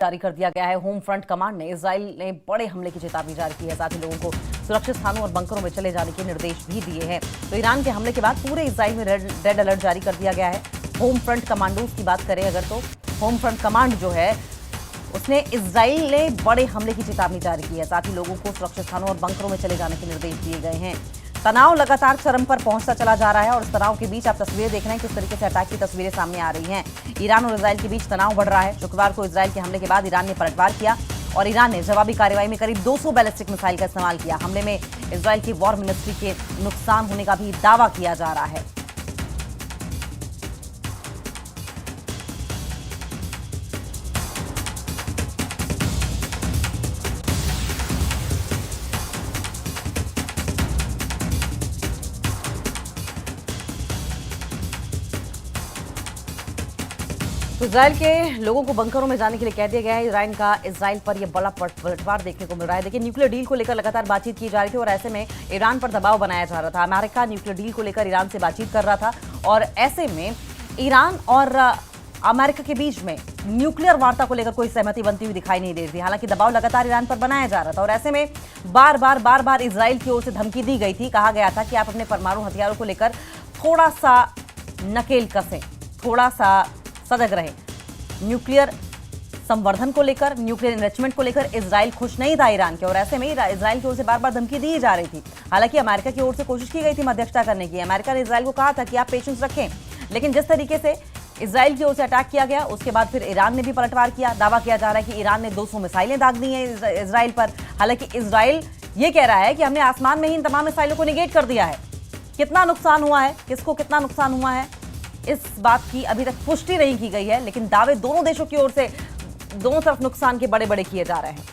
जारी कर दिया गया है। होम फ्रंट कमांड ने इजराइल ने बड़े हमले की चेतावनी जारी की है। साथ ही लोगों को सुरक्षित स्थानों और बंकरों में चले जाने के निर्देश भी दिए हैं। तो ईरान के हमले के बाद पूरे इजराइल में रेड अलर्ट जारी कर दिया गया है। होम फ्रंट कमांडोज की बात करें अगर, तो होम फ्रंट कमांड जो है उसने इजराइल ने बड़े हमले की चेतावनी जारी की है। साथ ही लोगों को सुरक्षित स्थानों और बंकरों में चले जाने के निर्देश दिए गए हैं। तनाव लगातार चरम पर पहुंचता चला जा रहा है और इस तनाव के बीच आप तस्वीरें देख रहे हैं किस तरीके से अटैक की तस्वीरें सामने आ रही हैं। ईरान और इजराइल के बीच तनाव बढ़ रहा है। शुक्रवार को इजराइल के हमले के बाद ईरान ने पलटवार किया और ईरान ने जवाबी कार्रवाई में करीब 200 बैलिस्टिक मिसाइल का इस्तेमाल किया। हमले में इजराइल की वॉर मिनिस्ट्री के नुकसान होने का भी दावा किया जा रहा है। तो इजराइल के लोगों को बंकरों में जाने के लिए कह दिया गया है। ईरान का इजराइल पर यह बड़ा पलटवार देखने को मिल रहा है। देखिए, न्यूक्लियर डील को लेकर लगातार बातचीत की जा रही थी और ऐसे में ईरान पर दबाव बनाया जा रहा था। अमेरिका न्यूक्लियर डील को लेकर ईरान से बातचीत कर रहा था और ऐसे में ईरान और अमेरिका के बीच में न्यूक्लियर वार्ता को लेकर कोई सहमति बनती हुई दिखाई नहीं दे रही थी। हालांकि दबाव लगातार ईरान पर बनाया जा रहा था और ऐसे में बार बार इजराइल की ओर से धमकी दी गई थी। कहा गया था कि आप अपने परमाणु हथियारों को लेकर थोड़ा सा नकेल कसें, थोड़ा सा सजग रहे। न्यूक्लियर संवर्धन को लेकर, न्यूक्लियर इनरिचमेंट को लेकर इजराइल खुश नहीं था ईरान के और ऐसे में इजराइल की ओर से बार बार धमकी दी जा रही थी। हालांकि अमेरिका की ओर से कोशिश की गई थी मध्यस्थता करने की। अमेरिका ने इजराइल को कहा था कि आप पेशेंस रखें, लेकिन जिस तरीके से इजराइल की ओर से अटैक किया गया उसके बाद फिर ईरान ने भी पलटवार किया। दावा किया जा रहा है कि ईरान ने 200 मिसाइलें दाग दी हैं इजराइल पर। हालांकि इजराइल ये कह रहा है कि हमने आसमान में ही इन तमाम मिसाइलों को निगेट कर दिया है। कितना नुकसान हुआ है, किसको कितना नुकसान हुआ है, इस बात की अभी तक पुष्टि नहीं की गई है, लेकिन दावे दोनों देशों की ओर से दोनों तरफ नुकसान के बड़े बड़े किए जा रहे हैं।